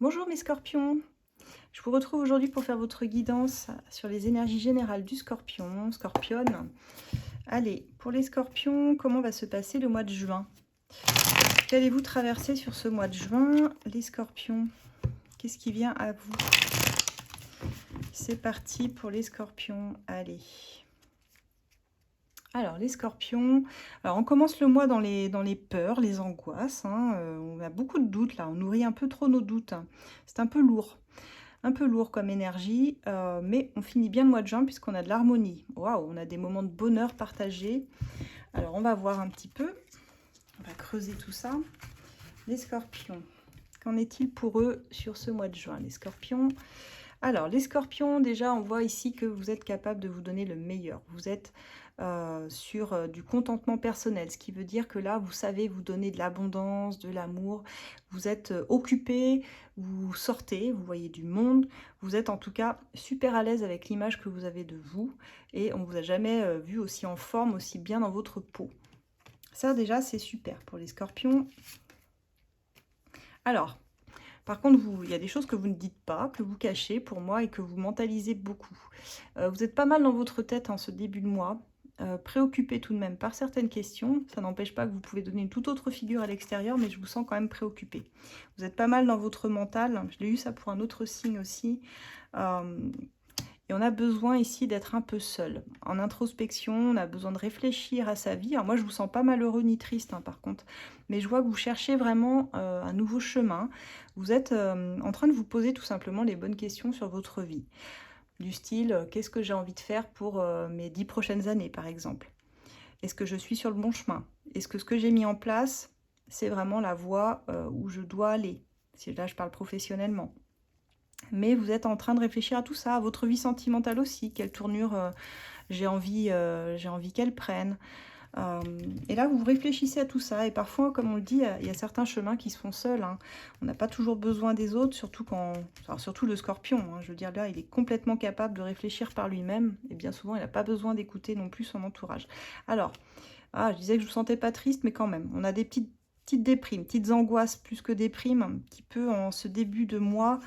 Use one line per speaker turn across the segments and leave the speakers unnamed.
Bonjour mes scorpions, je vous retrouve aujourd'hui pour faire votre guidance sur les énergies générales du scorpion, scorpionne. Allez, pour les scorpions, comment va se passer le mois de juin? Qu'allez-vous traverser sur ce mois de juin, les scorpions? Qu'est-ce qui vient à vous? C'est parti pour les scorpions, allez. Alors, les scorpions, alors on commence le mois dans les peurs, les angoisses, hein, on a beaucoup de doutes là, on nourrit un peu trop nos doutes, hein. C'est un peu lourd comme énergie, mais on finit bien le mois de juin puisqu'on a de l'harmonie. Waouh, on a des moments de bonheur partagés. Alors, on va voir un petit peu, on va creuser tout ça. Les scorpions, qu'en est-il pour eux sur ce mois de juin, les scorpions? Alors, les scorpions, déjà, on voit ici que vous êtes capable de vous donner le meilleur. Vous êtes sur du contentement personnel, ce qui veut dire que là, vous savez vous donner de l'abondance, de l'amour. Vous êtes occupé, vous sortez, vous voyez du monde. Vous êtes en tout cas super à l'aise avec l'image que vous avez de vous. Et on ne vous a jamais vu aussi en forme, aussi bien dans votre peau. Ça, déjà, c'est super pour les scorpions. Alors, par contre, il y a des choses que vous ne dites pas, que vous cachez pour moi et que vous mentalisez beaucoup. Vous êtes pas mal dans votre tête en ce début de mois, préoccupé tout de même par certaines questions. Ça n'empêche pas que vous pouvez donner une toute autre figure à l'extérieur, mais je vous sens quand même préoccupé. Vous êtes pas mal dans votre mental. Je l'ai eu ça pour un autre signe aussi. Et on a besoin ici d'être un peu seul. En introspection, on a besoin de réfléchir à sa vie. Alors moi, je vous sens pas malheureux ni triste, hein, par contre. Mais je vois que vous cherchez vraiment un nouveau chemin. Vous êtes en train de vous poser tout simplement les bonnes questions sur votre vie. Du style, qu'est-ce que j'ai envie de faire pour mes 10 prochaines années, par exemple? Est-ce que je suis sur le bon chemin? Est-ce que ce que j'ai mis en place, c'est vraiment la voie où je dois aller? Si là, je parle professionnellement. Mais vous êtes en train de réfléchir à tout ça, à votre vie sentimentale aussi, quelle tournure j'ai envie qu'elle prenne. Et là, vous réfléchissez à tout ça. Et parfois, comme on le dit, il y a certains chemins qui se font seuls, hein. On n'a pas toujours besoin des autres, surtout alors, surtout le scorpion, hein. Je veux dire, là, il est complètement capable de réfléchir par lui-même. Et bien souvent, il n'a pas besoin d'écouter non plus son entourage. Alors, je disais que je ne vous sentais pas triste, mais quand même, on a des petites déprimes, petites angoisses plus que déprimes, qui peut, en ce début de mois,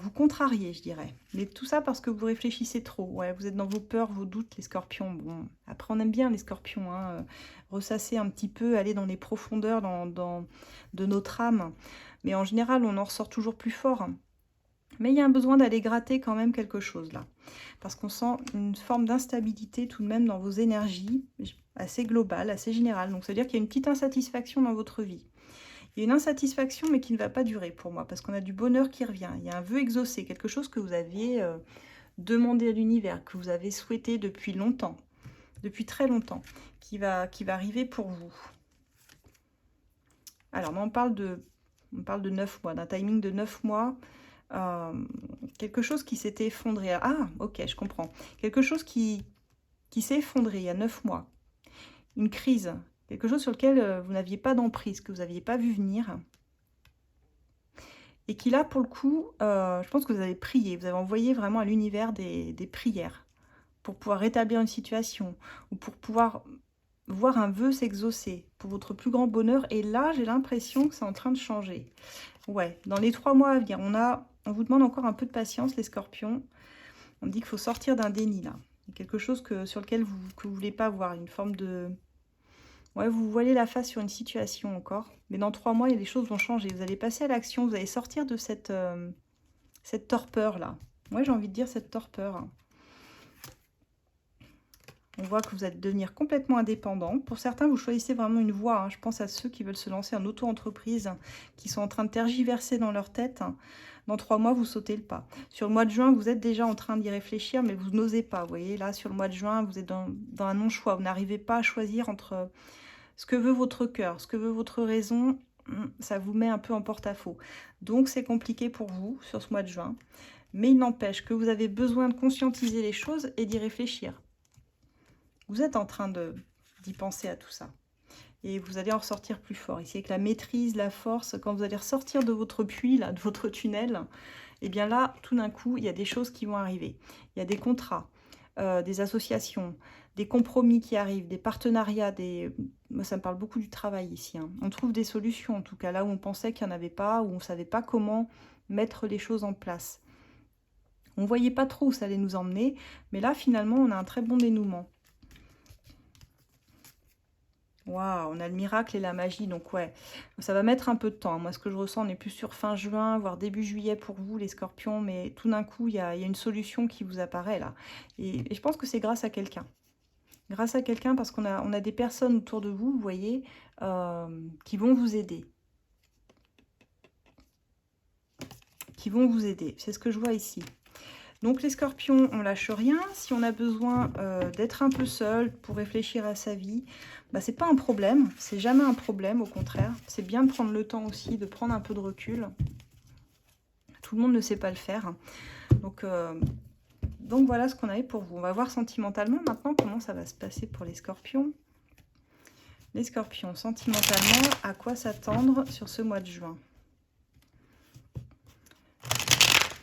vous contrarier, je dirais. Mais tout ça parce que vous réfléchissez trop. Ouais, vous êtes dans vos peurs, vos doutes, les scorpions. Bon, après, on aime bien les scorpions, hein, ressasser un petit peu, aller dans les profondeurs de notre âme. Mais en général, on en ressort toujours plus fort. Mais il y a un besoin d'aller gratter quand même quelque chose là. Parce qu'on sent une forme d'instabilité tout de même dans vos énergies, assez globale, assez générale. Donc, ça veut dire qu'il y a une petite insatisfaction dans votre vie. Il y a une insatisfaction, mais qui ne va pas durer pour moi, parce qu'on a du bonheur qui revient. Il y a un vœu exaucé, quelque chose que vous aviez demandé à l'univers, que vous avez souhaité depuis longtemps, depuis très longtemps, qui va arriver pour vous. Alors, on parle de 9 mois, d'un timing de 9 mois. Quelque chose qui s'était effondré. Ah, ok, je comprends. Quelque chose qui s'est effondré il y a 9 mois. Une crise. Quelque chose sur lequel vous n'aviez pas d'emprise, que vous n'aviez pas vu venir. Et qui là, pour le coup, je pense que vous avez prié. Vous avez envoyé vraiment à l'univers des prières pour pouvoir rétablir une situation ou pour pouvoir voir un vœu s'exaucer pour votre plus grand bonheur. Et là, j'ai l'impression que c'est en train de changer. Ouais, dans les 3 mois à venir, on vous demande encore un peu de patience, les scorpions. On dit qu'il faut sortir d'un déni, là. Il y a quelque chose sur lequel vous ne voulez pas voir, une forme de... Ouais, vous voilez la face sur une situation encore. Mais dans 3 mois, les choses vont changer. Vous allez passer à l'action, vous allez sortir de cette torpeur-là. Moi, j'ai envie de dire cette torpeur. On voit que vous allez devenir complètement indépendant. Pour certains, vous choisissez vraiment une voie, hein. Je pense à ceux qui veulent se lancer en auto-entreprise, qui sont en train de tergiverser dans leur tête. Dans 3 mois, vous sautez le pas. Sur le mois de juin, vous êtes déjà en train d'y réfléchir, mais vous n'osez pas. Vous voyez, là, sur le mois de juin, vous êtes dans un non-choix. Vous n'arrivez pas à choisir entre ce que veut votre cœur, ce que veut votre raison. Ça vous met un peu en porte-à-faux. Donc, c'est compliqué pour vous sur ce mois de juin. Mais il n'empêche que vous avez besoin de conscientiser les choses et d'y réfléchir. Vous êtes en train d'y penser à tout ça. Et vous allez en ressortir plus fort. Ici, avec la maîtrise, la force, quand vous allez ressortir de votre puits, là, de votre tunnel, et bien là, tout d'un coup, il y a des choses qui vont arriver. Il y a des contrats, des associations, des compromis qui arrivent, des partenariats, moi ça me parle beaucoup du travail ici. Hein. On trouve des solutions, en tout cas là où on pensait qu'il n'y en avait pas, où on ne savait pas comment mettre les choses en place. On ne voyait pas trop où ça allait nous emmener, mais là finalement on a un très bon dénouement. Waouh, on a le miracle et la magie, donc ouais, ça va mettre un peu de temps. Moi, ce que je ressens, on est plus sur fin juin, voire début juillet pour vous, les scorpions, mais tout d'un coup, il y a une solution qui vous apparaît là. Et je pense que c'est grâce à quelqu'un. Grâce à quelqu'un, parce qu'on a des personnes autour de vous, vous voyez, qui vont vous aider. Qui vont vous aider. C'est ce que je vois ici. Donc les scorpions, on lâche rien. Si on a besoin d'être un peu seul pour réfléchir à sa vie, bah, c'est pas un problème. C'est jamais un problème, au contraire. C'est bien de prendre le temps aussi, de prendre un peu de recul. Tout le monde ne sait pas le faire. Donc voilà ce qu'on avait pour vous. On va voir sentimentalement maintenant comment ça va se passer pour les scorpions. Les scorpions, sentimentalement, à quoi s'attendre sur ce mois de juin?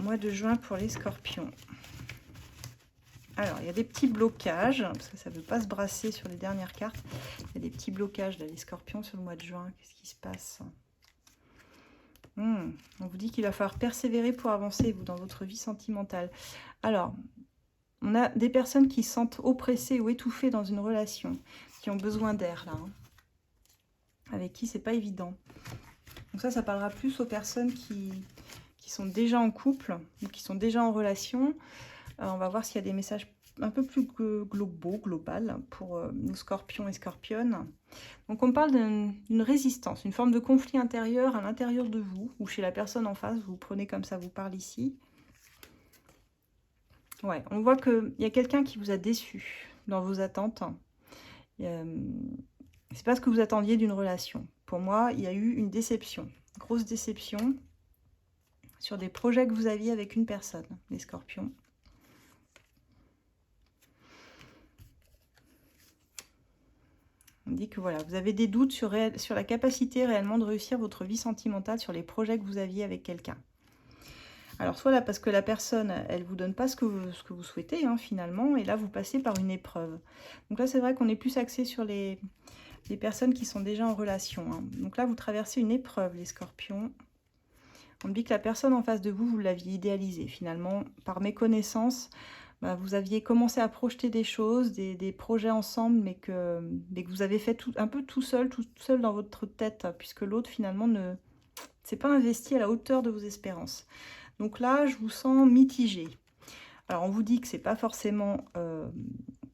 Mois de juin pour les scorpions. Alors, il y a des petits blocages, parce que ça ne veut pas se brasser sur les dernières cartes. Il y a des petits blocages, là, les scorpions, sur le mois de juin. Qu'est-ce qui se passe? On vous dit qu'il va falloir persévérer pour avancer, vous, dans votre vie sentimentale. Alors, on a des personnes qui se sentent oppressées ou étouffées dans une relation, qui ont besoin d'air, là. Hein, avec qui c'est pas évident. Donc ça parlera plus aux personnes qui sont déjà en couple ou qui sont déjà en relation. On va voir s'il y a des messages un peu plus global pour nos scorpions et scorpionnes. Donc on parle d'une résistance, une forme de conflit intérieur à l'intérieur de vous ou chez la personne en face. Vous prenez comme ça vous parle ici. Ouais, on voit qu'il y a quelqu'un qui vous a déçu dans vos attentes. C'est pas ce que vous attendiez d'une relation. Pour moi, il y a eu une déception, grosse déception sur des projets que vous aviez avec une personne, les scorpions. On dit que voilà, vous avez des doutes sur la capacité réellement de réussir votre vie sentimentale, sur les projets que vous aviez avec quelqu'un. Alors, soit là, parce que la personne, elle ne vous donne pas ce que vous souhaitez, hein, finalement, et là, vous passez par une épreuve. Donc là, c'est vrai qu'on est plus axé sur les personnes qui sont déjà en relation. Hein. Donc là, vous traversez une épreuve, les scorpions. On me dit que la personne en face de vous, vous l'aviez idéalisée, finalement, par méconnaissance. Bah, vous aviez commencé à projeter des choses, des projets ensemble, mais que vous avez fait un peu tout seul dans votre tête, puisque l'autre, finalement, ne s'est pas investi à la hauteur de vos espérances. Donc là, je vous sens mitigé. Alors, on vous dit que c'est pas forcément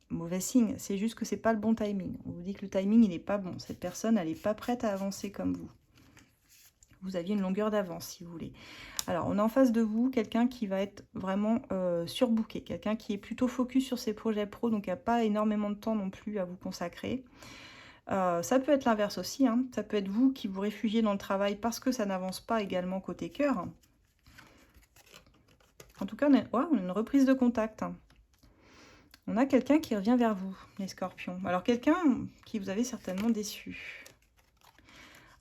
mauvais signe, c'est juste que c'est pas le bon timing. On vous dit que le timing, il n'est pas bon. Cette personne, elle n'est pas prête à avancer comme vous. Vous aviez une longueur d'avance, si vous voulez. Alors, on a en face de vous quelqu'un qui va être vraiment surbooké, quelqu'un qui est plutôt focus sur ses projets pro, donc il n'y a pas énormément de temps non plus à vous consacrer. Ça peut être l'inverse aussi, hein. Ça peut être vous qui vous réfugiez dans le travail parce que ça n'avance pas également côté cœur. En tout cas, on a une reprise de contact. On a quelqu'un qui revient vers vous, les scorpions. Alors, quelqu'un qui vous avait certainement déçu.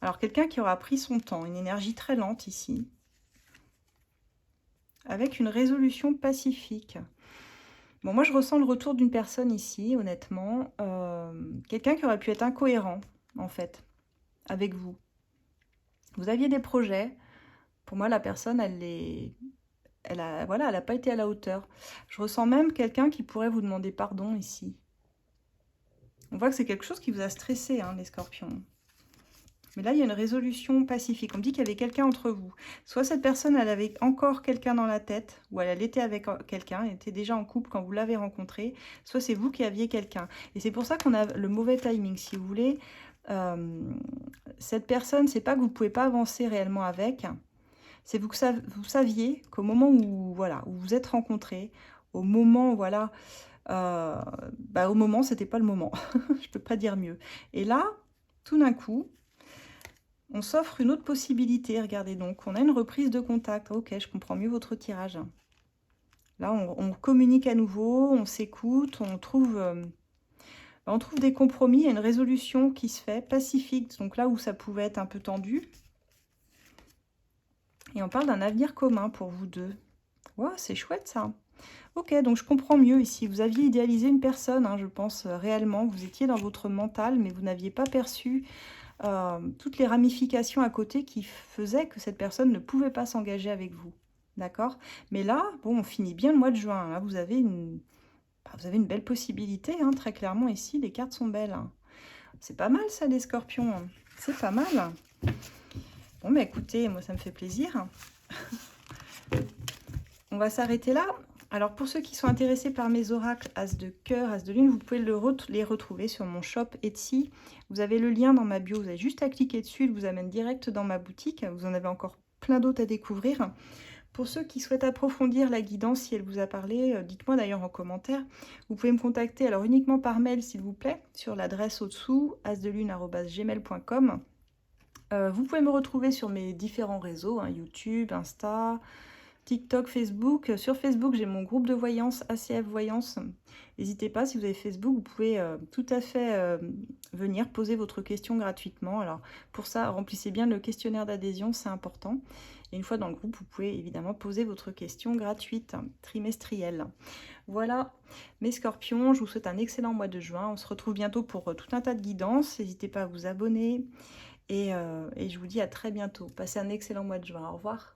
Alors, quelqu'un qui aura pris son temps, une énergie très lente ici, avec une résolution pacifique. Bon, moi, je ressens le retour d'une personne ici, honnêtement. Quelqu'un qui aurait pu être incohérent, en fait, avec vous. Vous aviez des projets. Pour moi, la personne, elle n'a pas été à la hauteur. Je ressens même quelqu'un qui pourrait vous demander pardon ici. On voit que c'est quelque chose qui vous a stressé, hein, les scorpions. Mais là, il y a une résolution pacifique. On me dit qu'il y avait quelqu'un entre vous. Soit cette personne, elle avait encore quelqu'un dans la tête, ou elle était avec quelqu'un, elle était déjà en couple quand vous l'avez rencontré, soit c'est vous qui aviez quelqu'un. Et c'est pour ça qu'on a le mauvais timing, si vous voulez. Cette personne, c'est pas que vous ne pouvez pas avancer réellement avec, c'est que vous saviez qu'au moment où, voilà, où vous êtes rencontrés, au moment, voilà, au moment, c'était pas le moment. Je peux pas dire mieux. Et là, tout d'un coup, on s'offre une autre possibilité. Regardez donc, on a une reprise de contact. Ok, je comprends mieux votre tirage. Là, on communique à nouveau, on s'écoute, on trouve des compromis, il y a une résolution qui se fait, pacifique. Donc là où ça pouvait être un peu tendu. Et on parle d'un avenir commun pour vous deux. Wow, c'est chouette ça. Ok, donc je comprends mieux ici. Vous aviez idéalisé une personne, hein, je pense, réellement. Vous étiez dans votre mental, mais vous n'aviez pas perçu toutes les ramifications à côté qui faisaient que cette personne ne pouvait pas s'engager avec vous. D'accord? Mais là, bon, on finit bien le mois de juin. Là, vous avez une belle possibilité, hein, très clairement ici, les cartes sont belles, hein. C'est pas mal ça, les scorpions, hein. C'est pas mal. Bon, bah écoutez, moi ça me fait plaisir. On va s'arrêter là. Alors pour ceux qui sont intéressés par mes oracles As de cœur, As de lune, vous pouvez les retrouver sur mon shop Etsy. Vous avez le lien dans ma bio, vous avez juste à cliquer dessus, il vous amène direct dans ma boutique. Vous en avez encore plein d'autres à découvrir. Pour ceux qui souhaitent approfondir la guidance, si elle vous a parlé, dites-moi d'ailleurs en commentaire. Vous pouvez me contacter alors uniquement par mail s'il vous plaît, sur l'adresse au-dessous, asdelune@gmail.com. Vous pouvez me retrouver sur mes différents réseaux, hein, YouTube, Insta, TikTok, Facebook. Sur Facebook, j'ai mon groupe de voyance, ACF Voyance. N'hésitez pas, si vous avez Facebook, vous pouvez tout à fait venir poser votre question gratuitement. Alors pour ça, remplissez bien le questionnaire d'adhésion, c'est important. Et une fois dans le groupe, vous pouvez évidemment poser votre question gratuite, trimestrielle. Voilà, mes scorpions, je vous souhaite un excellent mois de juin. On se retrouve bientôt pour tout un tas de guidances. N'hésitez pas à vous abonner. Et je vous dis à très bientôt. Passez un excellent mois de juin. Au revoir.